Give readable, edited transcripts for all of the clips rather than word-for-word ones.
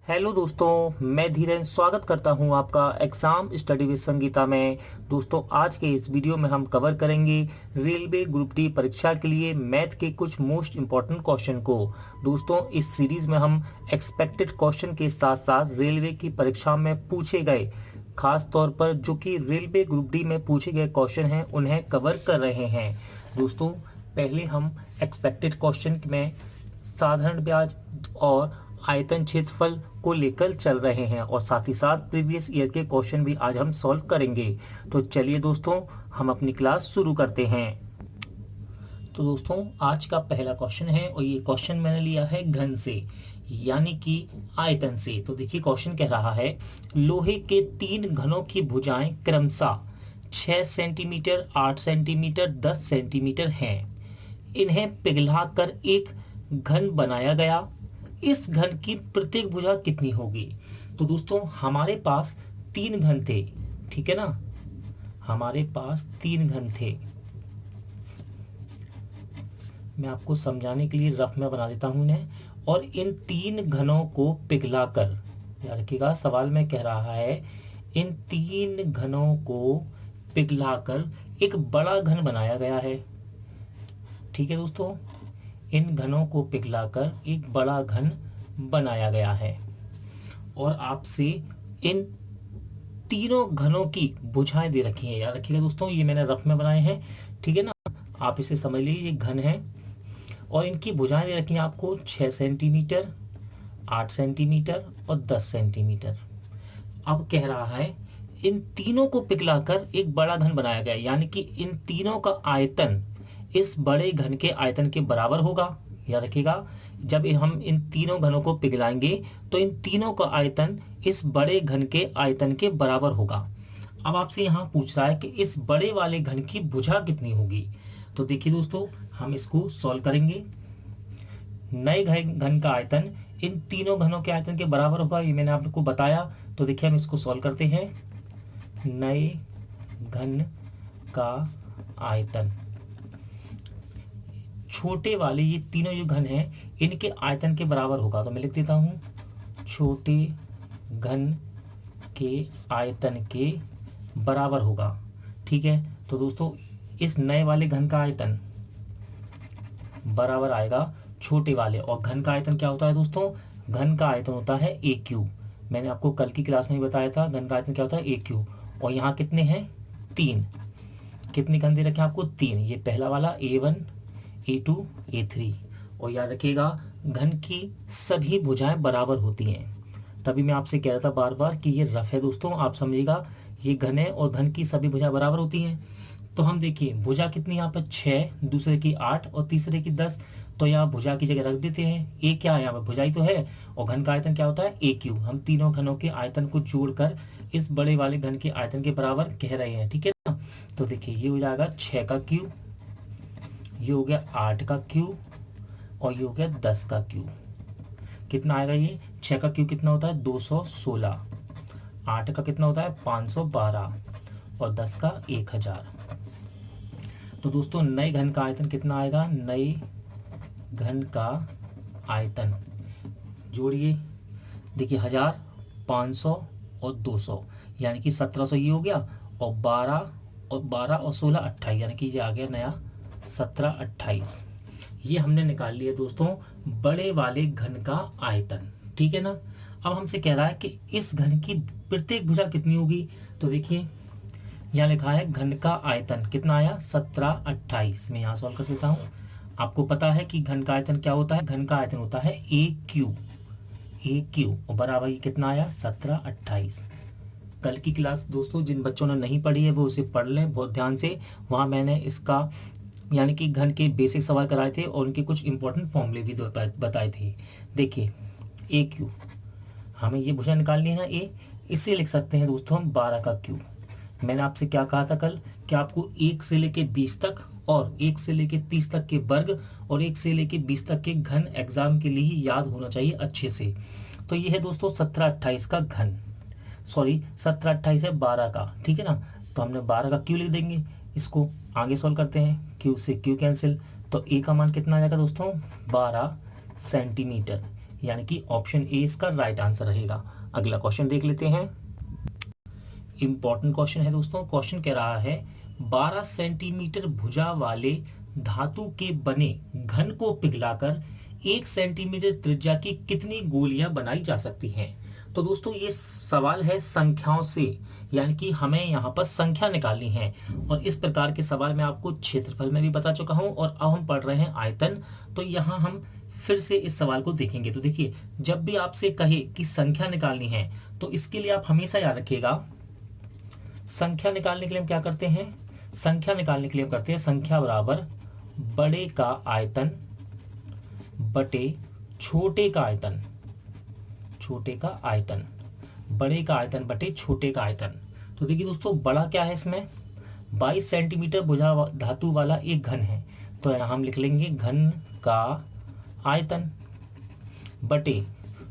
Hello दोस्तों, मैं धीरेन स्वागत करता हूं आपका एग्जाम स्टडी विद संगीता में। दोस्तों, आज के इस वीडियो में हम कवर करेंगे रेलवे ग्रुप डी परीक्षा के लिए मैथ के कुछ मोस्ट इंपॉर्टेंट क्वेश्चन को। दोस्तों, इस सीरीज में हम एक्सपेक्टेड क्वेश्चन के साथ साथ रेलवे की परीक्षा में पूछे गए खास तौर पर जो कि रेलवे ग्रुप डी में पूछे गए क्वेश्चन हैं उन्हें कवर कर रहे हैं। दोस्तों, पहले हम एक्सपेक्टेड क्वेश्चन में साधारण ब्याज और आयतन क्षेत्रफल को लेकर चल रहे हैं और साथ ही साथ प्रीवियस ईयर के क्वेश्चन भी आज हम सॉल्व करेंगे। तो चलिए दोस्तों, हम अपनी क्लास शुरू करते हैं। तो दोस्तों, आज का पहला क्वेश्चन है और ये क्वेश्चन मैंने लिया है घन से यानी कि आयतन से। तो देखिए, क्वेश्चन कह रहा है लोहे के 3 घनों की भुजाएं क्रमशः 6 सेंटीमीटर, 8 सेंटीमीटर, 10 सेंटीमीटर हैं। इन्हें पिघलाकर एक घन बनाया गया। इस घन की प्रत्येक भुजा कितनी होगी? तो दोस्तों, हमारे पास 3 घन थे, ठीक है ना। हमारे पास 3 घन थे। मैं आपको समझाने के लिए रफ में बना देता हूं इन्हें। और इन 3 घनों को पिघलाकर, याद रखिएगा सवाल में कह रहा है इन 3 घनों को पिघलाकर एक बड़ा घन बनाया गया है। ठीक है दोस्तों, इन घनों को पिघलाकर एक बड़ा घन बनाया गया है और आपसे इन तीनों घनों की भुजाएं दे रखी हैं। याद रखिएगा दोस्तों, ये मैंने रफ में बनाए हैं, ठीक है ना। आप इसे समझ लीजिए, ये घन है और इनकी भुजाएं दे रखी हैं आपको 6 सेंटीमीटर, 8 सेंटीमीटर और 10 सेंटीमीटर। अब कह रहा है इन तीनों को पिघलाकर एक बड़ा घन बनाया गया, यानी कि इन तीनों का आयतन इस बड़े घन के आयतन के बराबर होगा। याद रखिएगा, जब हम इन तीनों घनों को पिघलाएंगे तो इन तीनों का आयतन इस बड़े घन के आयतन के बराबर होगा। अब आपसे यहाँ पूछ रहा है कि इस बड़े वाले घन की भुजा कितनी होगी। तो देखिए दोस्तों, हम इसको सॉल्व करेंगे। नए घन का आयतन इन तीनों घनों के आयतन के बराबर होगा, ये मैंने आपको बताया। तो देखिए, हम इसको सॉल्व करते हैं। नए घन का आयतन, छोटे वाले ये तीनों जो घन हैं इनके आयतन के बराबर होगा। तो मैं लिख देता हूं छोटे घन के आयतन के बराबर होगा। ठीक है, तो दोस्तों इस नए वाले घन का आयतन बराबर आएगा छोटे वाले। और घन का आयतन क्या होता है दोस्तों? घन का आयतन होता है ए क्यू। मैंने आपको कल की क्लास में ही बताया था घन का आयतन क्या होता है, ए क्यू। और यहाँ कितने हैं? 3। कितने घन दे रखे हैं आपको? 3। ये पहला वाला A1, A2, A3। और याद रखिएगा, घन की सभी भुजाएं बराबर होती हैं। तभी मैं आपसे कह रहा था बार बार कि ये रफ है दोस्तों, आप समझिएगा। ये घन है और घन की सभी भुजाएं बराबर होती हैं। तो हम देखिए, भुजा कितनी यहाँ पर 6, दूसरे की 8 और तीसरे की 10। तो यहाँ भुजा की जगह रख देते हैं। ए क्या है? यहाँ पर भुजाई तो है और घन का आयतन क्या होता है? ए क्यू। हम तीनों घनों के आयतन को जोड़कर इस बड़े वाले घन के आयतन के बराबर कह रहे हैं, ठीक है ना। तो देखिए, ये हो जाएगा 6 का क्यू, ये हो गया 8 का क्यू और ये हो गया 10 का क्यू। कितना आएगा ये? 6 का क्यू कितना होता है? 216। 8 का कितना होता है? 512 और 10 का 1000। तो दोस्तों, नए घन का आयतन कितना आएगा? नए घन का आयतन जोड़िए, देखिए 1000, 500 और 200, यानी कि 1700 ये हो गया। और 12 और 16 28, यानी कि ये आ गया नया 17 28। ये हमने निकाल लिया दोस्तों बड़े वाले घन का आयतन, ठीक है ना। अब हमसे कह रहा है कि इस घन की प्रत्येक भुजा कितनी होगी। तो देखिए, यहाँ लिखा है घन का आयतन कितना आया? 17 28। मैं यहाँ सॉल्व कर देता हूँ। आपको पता है कि घन का आयतन क्या होता है? घन का आयतन होता है ए क्यू। ए क्यू और बराबर ये कितना आया? 17 28। कल की क्लास दोस्तों जिन बच्चों ने नहीं पढ़ी है वो उसे पढ़ लें बहुत ध्यान से। वहाँ मैंने इसका यानी कि घन के बेसिक सवाल कराए थे और उनके कुछ इंपॉर्टेंट फॉर्मूले भी बताए थे। देखिए, ए क्यू, हमें ये भुजा निकालनी है ना ए, इससे लिख सकते हैं दोस्तों हम 12 का क्यू। मैंने आपसे क्या कहा था कल कि आपको 1 से लेके 20 तक और 1 से लेके 30 तक के वर्ग और 1 से लेके 20 तक के घन एग्जाम के लिए ही याद होना चाहिए अच्छे से। तो ये है दोस्तों 17 28 का घन, सॉरी 17 28 है 12 का, ठीक है ना। तो हमने 12 का क्यू लिख देंगे। इसको आगे सॉल्व करते हैं, क्यू से क्यू कैंसिल। तो ए का मान कितना आ जाएगा दोस्तों? 12 सेंटीमीटर। यानी कि ऑप्शन ए इसका राइट आंसर रहेगा। अगला क्वेश्चन देख लेते हैं। इंपॉर्टेंट क्वेश्चन है दोस्तों। क्वेश्चन कह रहा है 12 सेंटीमीटर भुजा वाले धातु के बने घन को पिघलाकर 1 सेंटीमीटर त्रिज्या की कितनी गोलियां बनाई जा सकती हैं। तो दोस्तों ये सवाल है संख्याओं से, यानी कि हमें यहाँ पर संख्या निकालनी है। और इस प्रकार के सवाल मैं आपको क्षेत्रफल में भी बता चुका हूँ और अब हम पढ़ रहे हैं आयतन। तो यहाँ हम फिर से इस सवाल को देखेंगे। तो देखिए, जब भी आपसे कहे कि संख्या निकालनी है तो इसके लिए आप हमेशा याद रखिएगा, संख्या निकालने के लिए हम क्या करते हैं, संख्या निकालने के लिए हम करते हैं संख्या बराबर बड़े का आयतन बटे छोटे का आयतन, छोटे का आयतन, बड़े का आयतन बटे छोटे का आयतन। तो देखिए दोस्तों, बड़ा क्या है, इसमें 22 सेंटीमीटर भुजा धातु वाला एक घन है, तो यहाँ हम लिख लेंगे घन का आयतन बटे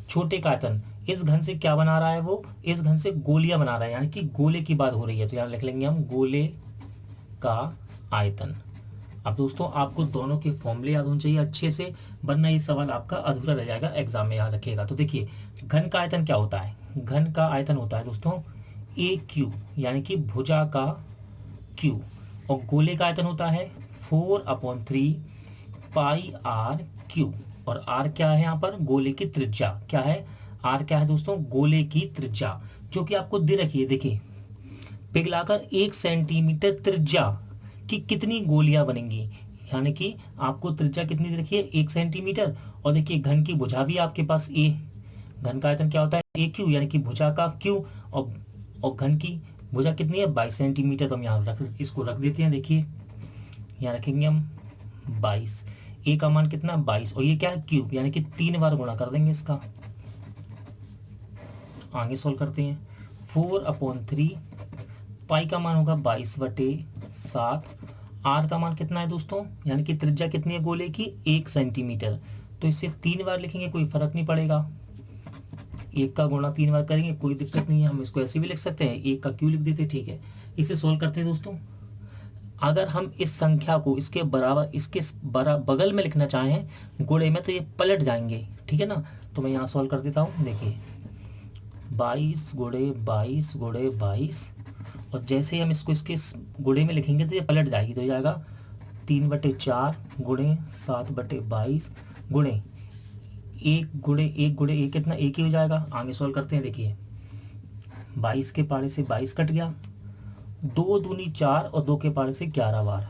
छोटे का आयतन। इस घन से क्या बना रहा है वो, इस घन से गोलियां बना रहा है, यानी कि गोले की बात हो रही है, तो यहाँ लिख लेंगे हम गोले का आयतन। अब दोस्तों आपको दोनों के फॉर्मूले याद होने चाहिए अच्छे से, वरना ये सवाल आपका अधूरा रह जाएगा, एग्जाम में याद रखिएगा। तो देखिए, घन का आयतन क्या होता है, घन का आयतन होता है दोस्तों ए क्यू, यानी कि भुजा का क्यू, और गोले का आयतन होता है 4/3 पाई आर क्यू। और आर क्या है यहाँ पर, गोले की त्रिज्या क्या है, आर क्या है दोस्तों, गोले की त्रिज्या, जो कि आपको दे रखी है। देखिए, पिघलाकर 1 सेंटीमीटर त्रिज्या की कितनी गोलियां बनेंगी, यानी कि आपको त्रिज्या कितनी दे रखी है, 1 सेंटीमीटर। और देखिए, घन की भुजा भी आपके पास ए, घन का आयतन क्या होता है ए क्यू, यानी कि भुजा का क्यू, और घन की भुजा कितनी है 22 सेंटीमीटर। तो हम यहाँ इसको रख देते हैं। देखिए, यहाँ रखेंगे हम 22, ए का मान कितना 22, और ये क्या है क्यूब, यानी कि 3 बार गुणा कर देंगे इसका। आगे सोल्व करते हैं, 4/3 पाई का मान होगा 22/7, आर का मान कितना है दोस्तों, यानी कि त्रिज्या कितनी है गोले की 1 सेंटीमीटर। तो इसे 3 बार लिखेंगे, कोई फर्क नहीं पड़ेगा, 1 का गुणा 3 बार करेंगे, कोई दिक्कत नहीं है। हम इसको ऐसे भी लिख सकते हैं, 1 का क्यू लिख देते, ठीक है। इसे सोल्व करते हैं दोस्तों। अगर हम इस संख्या को इसके बराबर, इसके बगल में लिखना चाहें गुणे में, तो ये पलट जाएंगे, ठीक है ना। तो मैं यहाँ सोल्व कर देता हूँ। देखिए, 22 गुणे 22 गुणे 22, और जैसे ही हम इसको इसके गुणे में लिखेंगे तो ये पलट जाएगी, तो हो जाएगा 3/4 गुणे 7/22 गुणे 1 गुणे 1 गुणे 1 कितना, 1 ही हो जाएगा। आगे सोल्व करते हैं। देखिए, 22 के पारे से 22 कट गया, 2 दूनी 4 और 2 के पारे से 11 बार,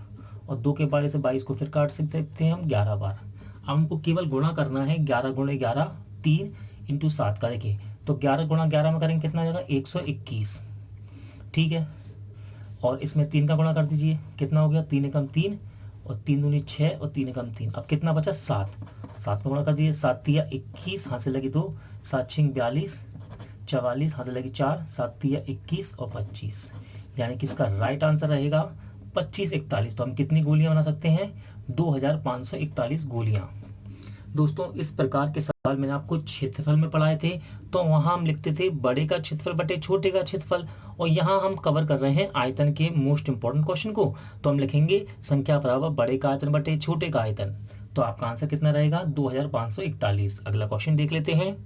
और 2 के पारे से 22 को फिर काट सकते हैं हम 11 बार। अब हमको केवल गुणा करना है, 11 गुणे 11 3 इंटू 7 का। देखिए, तो 11 गुणा 11 में करेंगे कितना आ जाएगा 121, ठीक है। और इसमें 3 का गुणा कर दीजिए, कितना हो गया 3 एकम 3 और 3 दूनी 6 और 3 एकम 3। अब कितना बचा 7, 7 का गुणा कर दीजिए, 7 तिया 21, हाथ से लगी 2, 7 छिंग 42, 44 हाथ से लगी 4, 7 तिया 21 और 25, यानी कि इसका राइट आंसर रहेगा 2541। तो हम कितनी गोलियां बना सकते हैं, 2541 गोलियां। दोस्तों, इस प्रकार के सवाल मैंने आपको क्षेत्रफल में पढ़ाए थे, तो वहां हम लिखते थे बड़े का क्षेत्रफल बटे छोटे का क्षेत्रफल, और यहाँ हम कवर कर रहे हैं आयतन के मोस्ट इंपॉर्टेंट क्वेश्चन को। तो हम लिखेंगे संख्या बराबर बड़े का आयतन बटे छोटे का आयतन। तो आपका आंसर कितना रहेगा 2541। अगला क्वेश्चन देख लेते हैं।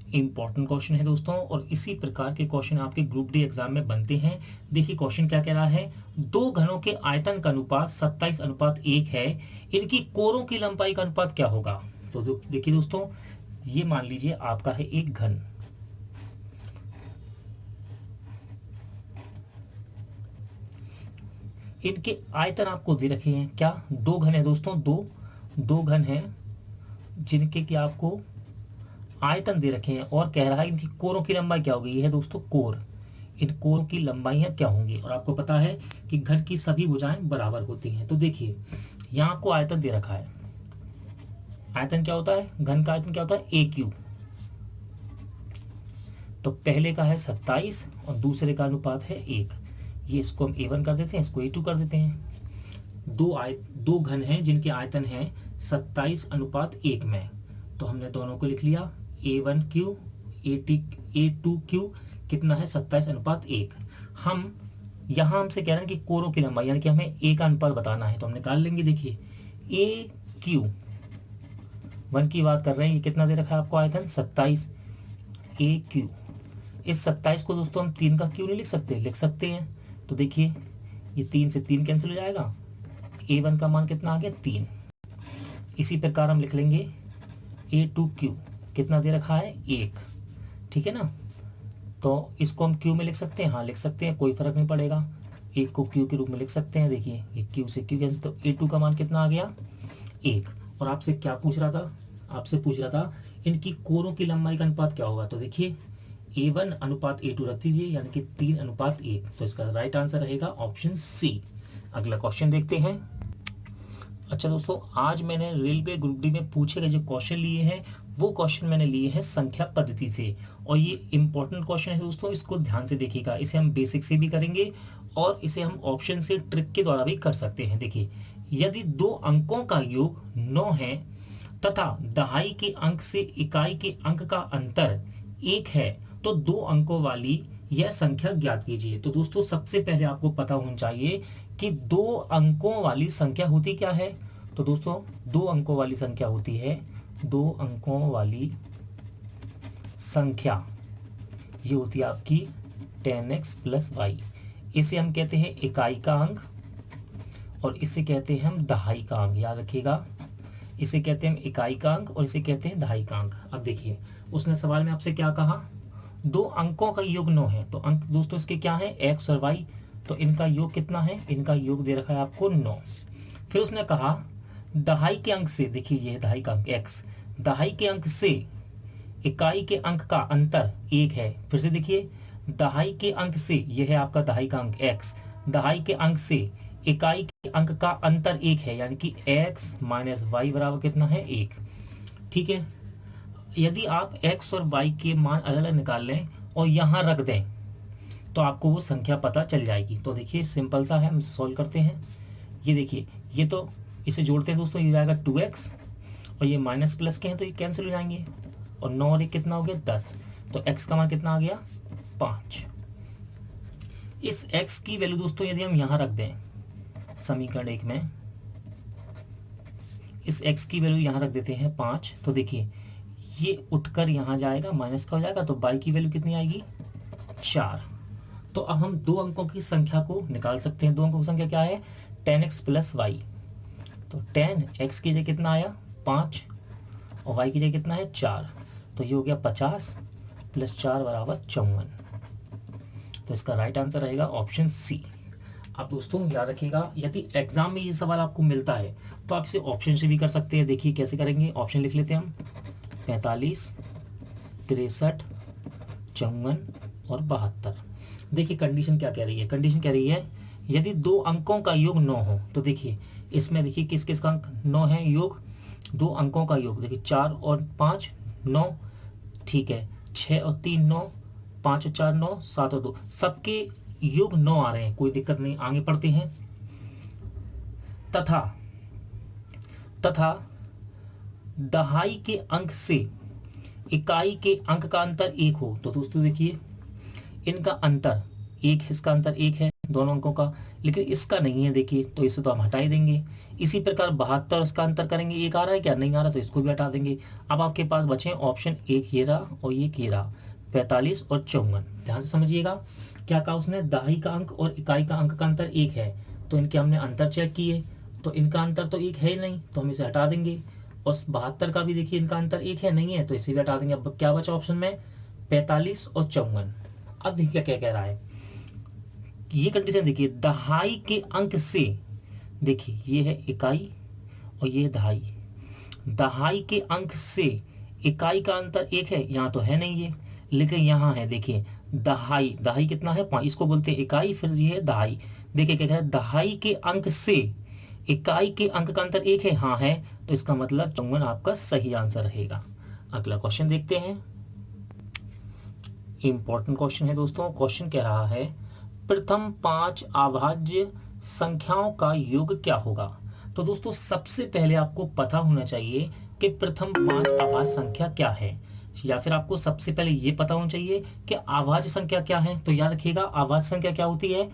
इंपॉर्टेंट क्वेश्चन है दोस्तों, और इसी प्रकार के क्वेश्चन आपके ग्रुप डी एग्जाम में बनते हैं। देखिए, क्वेश्चन क्या कह रहा है, 2 घनों के आयतन का अनुपात 27/1 है, इनकी कोरों की लंबाई का अनुपात क्या होगा। तो देखिए दोस्तों, ये मान लीजिए आपका है एक घन, इनके आयतन आपको दे रखे हैं, क्या 2 घन है दोस्तों, दो घन हैं जिनके कि आपको आयतन दे रखे हैं, और कह रहा है इनकी कोरों की लंबाई क्या होगी। ये है दोस्तों कोर, इन कोरों की लंबाइयां क्या होंगी। और आपको पता है कि घन की सभी भुजाएं बराबर होती हैं। तो देखिए, यहाँ आपको आयतन दे रखा है, आयतन क्या होता है, घन का आयतन क्या होता है ए क्यू। तो पहले का है 27 और दूसरे का अनुपात है 1, ये इसको हम A1 कर देते हैं, इसको A2 कर देते हैं। दो घन हैं जिनके आयतन है 27/1 में, तो हमने दोनों को लिख लिया, A1Q A2Q कितना है 27/1। हम यहाँ हमसे कह रहे हैं कि कोरों की लंबाई, यानी कि हमें ए का अनुपात बताना है, तो हम निकाल लेंगे। देखिए, AQ 1 की बात कर रहे हैं। ये कितना दे रखा है आपको आयतन 27 ए क्यू। इस 27 को दोस्तों हम 3 का क्यू नहीं लिख सकते? लिख सकते हैं। तो देखिए ये 3 से 3 कैंसिल हो जाएगा, A1 का मान कितना आ गया 3। इसी प्रकार हम लिख लेंगे A2Q कितना दे रखा है 1, ठीक है ना। तो इसको हम क्यू में लिख सकते हैं, हाँ लिख सकते हैं, कोई फर्क नहीं पड़ेगा। 1 को क्यू के रूप में लिख सकते हैं। देखिए ये क्यू से क्यू कैंसिल, तो A2 का मान कितना आ गया 1। और आपसे क्या पूछ रहा था? आपसे पूछ रहा था इनकी कोरों की लंबाई का अनुपात क्या होगा। तो देखिए A1 अनुपात A2 रख दीजिए, यानी कि 3 अनुपात 1। तो इसका राइट आंसर रहेगा ऑप्शन सी। अगला क्वेश्चन देखते हैं। अच्छा दोस्तों, आज मैंने रेलवे ग्रुप डी में पूछे गए जो क्वेश्चन लिए हैं वो क्वेश्चन मैंने लिए हैं संख्या पद्धति से, और ये इंपॉर्टेंट क्वेश्चन है दोस्तों, इसको ध्यान से देखिएगा। इसे हम बेसिक से भी करेंगे और इसे हम ऑप्शन से ट्रिक के द्वारा भी कर सकते हैं। देखिए यदि 2 अंकों का योग 9 है तथा दहाई के अंक से इकाई के अंक का अंतर 1 है तो 2 अंकों वाली यह संख्या ज्ञात कीजिए। तो दोस्तों सबसे पहले आपको पता होना चाहिए कि 2 अंकों वाली संख्या होती क्या है। तो दोस्तों 2 अंकों वाली संख्या होती है, 2 अंकों वाली संख्या ये होती है आपकी 10x प्लस वाई। इसे हम कहते हैं इकाई का अंक और इसे कहते हैं हम दहाई का अंक। याद रखिएगा, इसे कहते हैं हम इकाई का अंक और इसे कहते हैं दहाई का अंक। अब देखिए उसने सवाल में आपसे क्या कहा, 2 अंकों का योग 9 है। तो अंक दोस्तों इसके क्या है x और y, तो इनका योग कितना है, इनका योग दे रखा है आपको 9। फिर उसने कहा दहाई के अंक से, देखिए ये है दहाई का अंक x, दहाई के अंक से इकाई के अंक का अंतर 1 है। फिर से देखिए दहाई के अंक से, यह है आपका दहाई का अंक x, दहाई के अंक से इकाई के अंक का अंतर 1 है, यानी कि x माइनस वाई बराबर कितना है 1, ठीक है। यदि आप x और y के मान अलग अलग निकाल लें और यहाँ रख दें तो आपको वो संख्या पता चल जाएगी। तो देखिए सिंपल सा है, हम सॉल्व करते हैं। ये देखिए ये तो इसे जोड़ते हैं दोस्तों, ये जाएगा 2x और ये माइनस प्लस के हैं तो ये कैंसिल हो जाएंगे, और 9 और 1 कितना हो गया 10। तो x का मान कितना आ गया 5। इस x की वैल्यू दोस्तों यदि हम यहाँ रख दें समीकरण 1 में, इस x की वैल्यू यहाँ रख देते हैं 5, तो देखिए ये उठकर यहाँ जाएगा, माइनस का हो जाएगा, तो y की वैल्यू कितनी आएगी 4। तो अब हम 2 अंकों की संख्या को निकाल सकते हैं। 2 अंकों की संख्या क्या है 10x प्लस वाई। तो 10x की जगह कितना आया 5 और y की जगह कितना है 4, तो ये हो गया 50 प्लस 4 बराबर 54। तो इसका राइट आंसर रहेगा ऑप्शन सी। अब दोस्तों याद रखिएगा, यदि एग्जाम में ये सवाल आपको मिलता है तो आप इसे ऑप्शन से भी कर सकते हैं। देखिए कैसे करेंगे, ऑप्शन लिख लेते हैं हम 45, 63, 54 और 72। देखिए कंडीशन क्या कह रही है, कंडीशन कह रही है यदि 2 अंकों का योग 9 हो। तो देखिए इसमें देखिए किस किस का अंक 9 है, योग 2 अंकों का योग, देखिए 4 और 5 9, ठीक है, 6 और 3 9, 5 और 4 9, 7 और 2, सबके योग 9 आ रहे हैं, कोई दिक्कत नहीं। आगे पढ़ते हैं। तथा तथा दहाई के अंक से इकाई के अंक का अंतर 1 हो। तो दोस्तों देखिए इनका अंतर 1 है, इसका अंतर 1 है दोनों अंकों का, लेकिन इसका नहीं है देखिए, तो इसे तो हम हटा ही देंगे। इसी प्रकार 72 इसका अंतर करेंगे, 1 आ रहा है क्या, नहीं आ रहा, तो इसको भी हटा देंगे। अब आपके पास बचे ऑप्शन 1 ये रहा और ये रहा, 45 और 54। ध्यान से समझिएगा क्या कहा उसने, दहाई का अंक और इकाई का अंक का अंतर 1 है, तो इनके हमने अंतर चेक किए तो इनका अंतर तो 1 है ही नहीं, तो हम इसे हटा देंगे। और 72 का भी देखिए इनका अंतर 1 है, नहीं है, तो इसे भी हटा देंगे। अब क्या बचा ऑप्शन में 45 और 54। अब देखिए क्या कह रहा है, ये कंडीशन देखिए, दहाई के अंक से, देखिए ये है इकाई और ये दहाई, दहाई के अंक से इकाई का अंतर 1 है, यहाँ तो है नहीं ये, लेकिन यहाँ है। देखिए दहाई, दहाई कितना है 5, इसको बोलते हैं इकाई, फिर ये है दहाई। देखिए क्या कह रहा है, दहाई के अंक से इकाई के अंक का अंतर 1 है, हाँ है, तो इसका मतलब 54 आपका सही आंसर रहेगा। अगला क्वेश्चन देखते हैं। इंपॉर्टेंट क्वेश्चन है दोस्तों। क्वेश्चन कह रहा है प्रथम 5 अभाज्य संख्याओं का योग क्या होगा। तो दोस्तों सबसे पहले आपको पता होना चाहिए कि प्रथम 5 अभाज्य संख्या क्या है, या फिर आपको सबसे पहले ये पता होना चाहिए कि अभाज्य संख्या क्या है। तो याद रखिएगा अभाज्य संख्या क्या होती है,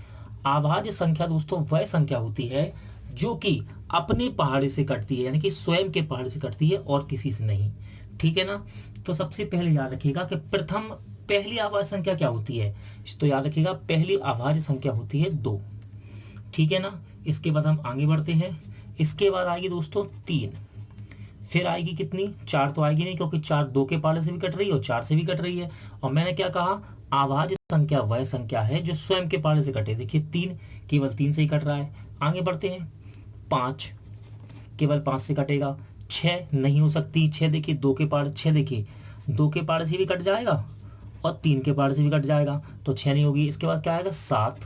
अभाज्य संख्या दोस्तों वह संख्या होती है जो कि अपने पहाड़े से कटती है, यानी कि स्वयं के पहाड़े से कटती है और किसी से नहीं। ठीक है ना। तो सबसे पहले याद रखिएगा कि प्रथम पहली आवाज संख्या क्या होती है, तो याद रखिएगा पहली आवाज संख्या होती है 2। ठीक है ना। इसके बाद हम आगे बढ़ते हैं। इसके बाद आएगी दोस्तों 3, फिर आएगी कितनी, 4 तो आएगी नहीं, क्योंकि 4 2 के पहाड़े से भी कट रही है और 4 से भी कट रही है। और मैंने क्या कहा, आवाज संख्या वह संख्या है जो स्वयं के पहाड़े से कटे। देखिए 3 केवल 3 से ही कट रहा है। आगे बढ़ते हैं। 5 केवल 5 से कटेगा। 6 नहीं हो सकती, 6 देखिए 2 के पहाड़े, 6 देखिए 2 के पहाड़े से भी कट जाएगा और 3 के पहाड़े से भी कट जाएगा, तो 6 नहीं होगी। इसके बाद क्या आएगा 7।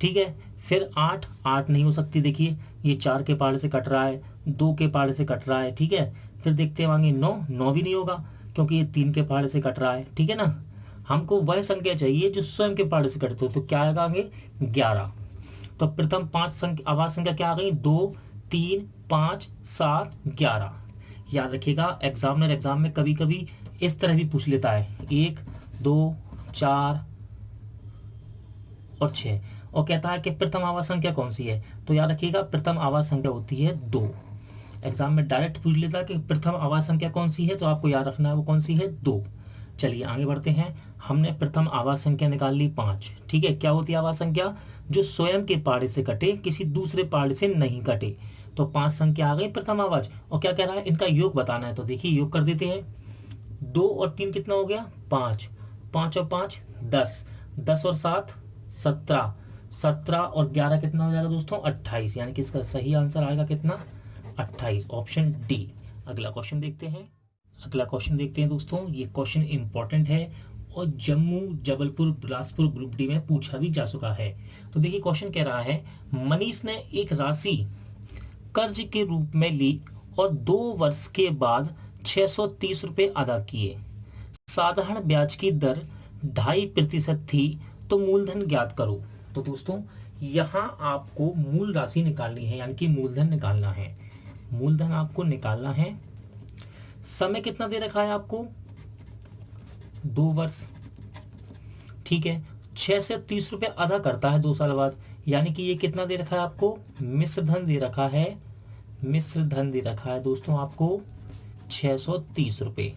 ठीक है। फिर 8, 8 नहीं हो सकती, देखिए ये 4 के पहाड़े से कट रहा है, 2 के पहाड़े से कट रहा है। ठीक है। फिर देखते हैं आगे 9, 9 भी नहीं होगा क्योंकि ये 3 के पहाड़े से कट रहा है। ठीक है ना। हमको वह संख्या चाहिए जो स्वयं के पहाड़े से कटते हो, तो क्या आएगा आगे 11। तो प्रथम 5 आवाज संख्या क्या आ गई, 2 3 5 7 11। याद रखिएगा एग्जाम में कभी कभी इस तरह भी पूछ लेता है, 1 2 4 और 6, और कहता है कि प्रथम आवाज संख्या कौन सी है। तो याद रखिएगा प्रथम आवाज संख्या होती है 2। एग्जाम में डायरेक्ट पूछ लेता है कि प्रथम आवाज संख्या कौन सी है, तो आपको याद रखना है वो कौन सी है, 2। चलिए आगे बढ़ते हैं। हमने प्रथम आवाज संख्या निकाल ली 5। ठीक है। क्या होती है आवाज संख्या, जो स्वयं के पहाड़े से कटे, किसी दूसरे पहाड़े से नहीं कटे। तो 5 संख्या आ गई प्रथम आवाज। और क्या कह रहा है, इनका योग बताना है, तो देखिए योग कर देते हैं। 2 और 3 कितना हो गया, 5, 5 और 5 10, 10 और 7 17, 17 और 11 कितना हो जाएगा दोस्तों 28, यानी कि इसका सही आंसर आएगा कितना 28, ऑप्शन डी। अगला क्वेश्चन देखते हैं। अगला क्वेश्चन देखते हैं दोस्तों, ये क्वेश्चन इंपॉर्टेंट है और जम्मू जबलपुर बिलासपुर ग्रुप डी में पूछा भी जा चुका है। तो देखिए क्वेश्चन कह रहा है, मनीष ने एक राशि कर्ज के रूप में ली और 2 वर्ष के बाद 630 रुपए अदा किए। साधारण ब्याज की दर 2.5% थी, तो मूलधन ज्ञात करो। तो दोस्तों यहां आपको मूल राशि निकालनी है, यानी कि मूलधन निकालना है। मूलधन आपको निकालना है। समय कितना दे रखा है आपको, 2 वर्ष। ठीक है। 6 से 30 रुपए अदा करता है 2 साल बाद, यानी कि ये कितना दे रखा है आपको, मिश्र धन दे रखा है। मिश्र धन दे रखा है दोस्तों आपको 630 रुपए,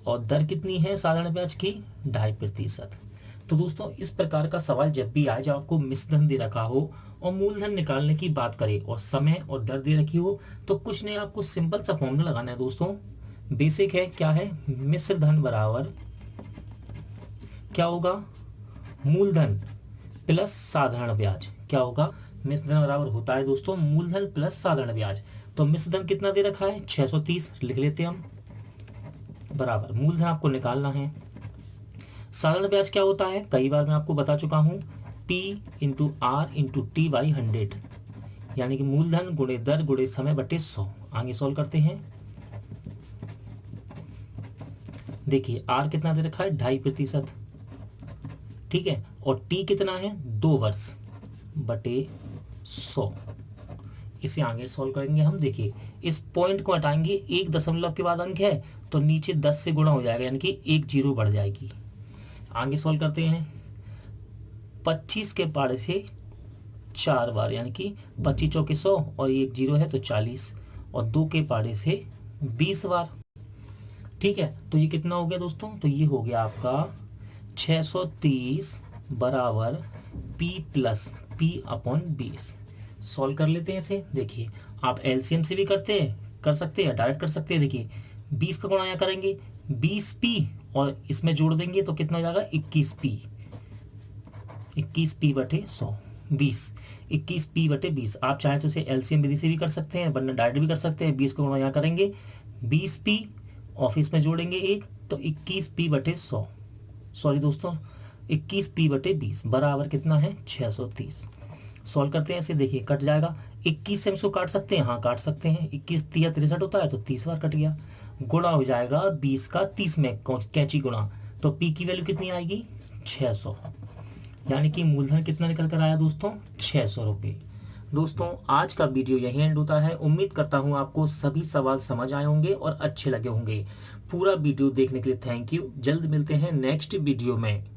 और दर कितनी है साधारण ब्याज की 2.5%। तो दोस्तों इस प्रकार का सवाल जब भी आए, जब आपको मिश्र धन दे रखा हो और मूलधन निकालने की बात करे और समय और दर दे रखी हो, तो कुछ नहीं, आपको सिंपल सा फॉर्मूला लगाना है दोस्तों। बेसिक है, क्या है, मिश्र धन बराबर क्या होगा, मूलधन प्लस साधारण ब्याज। क्या होगा, मिश्र धन बराबर होता है दोस्तों मूलधन प्लस साधारण ब्याज। तो मिश्र धन कितना दे रखा है 630, लिख लेते हैं हम, बराबर मूलधन आपको निकालना है। साधारण ब्याज क्या होता है, कई बार मैं आपको बता चुका हूं, P into R into T by 100, यानी कि मूलधन गुणे दर गुणे समय बटे 100। आगे सॉल्व करते हैं। देखिए आर कितना दे रखा है 2.5%। ठीक है। और टी कितना है 2 वर्ष बटे 100। इसे आगे सॉल्व करेंगे हम। देखिए इस पॉइंट को हटाएंगे, 1 दशमलव के बाद अंक है तो नीचे 10 से गुणा हो जाएगा, यानी कि 1 जीरो बढ़ जाएगी। आगे सॉल्व करते हैं। 25 के पहाड़े से 4 बार, यानी कि 25 चौके 100 और 1 जीरो है तो 40, और 2 के पहाड़े से 20 बार। ठीक है। तो ये कितना हो गया दोस्तों, तो ये हो गया आपका 630 बराबर P plus P upon 20। Solve कर लेते हैं इसे। देखिए आप एलसीएम से भी कर सकते हैं, डायरेक्ट कर सकते हैं। देखिए 20 का गुणा यहाँ करेंगे 20P और इसमें जोड़ देंगे तो कितना हो जाएगा 21P। 21P बटे 100, 21P बटे 20। आप चाहें तो इसे एलसीएम विधि से भी कर सकते हैं, वरना डायरेक्ट भी कर सकते हैं। 20 का गुणा यहाँ करेंगे 20P और इसमें जोड़ेंगे 1 तो 21P बटे 100, सॉरी दोस्तों 21P बटे 20 बराबर कितना है 630। सॉल्व करते हैं इसे। देखिए कट जाएगा, 21 से हम इसको काट सकते हैं, हाँ काट सकते हैं। 21 तिया 63 होता है तो 30 बार कट गया। गुणा हो जाएगा 20 का 30 में कैंची गुणा, तो P की वैल्यू कितनी आएगी 600, यानी कि मूलधन कितना निकल कर आया दोस्तों 600 रुपये। दोस्तों आज का वीडियो यही एंड होता है। उम्मीद करता हूँ आपको सभी सवाल समझ आए होंगे और अच्छे लगे होंगे। पूरा वीडियो देखने के लिए थैंक यू। जल्द मिलते हैं नेक्स्ट वीडियो में।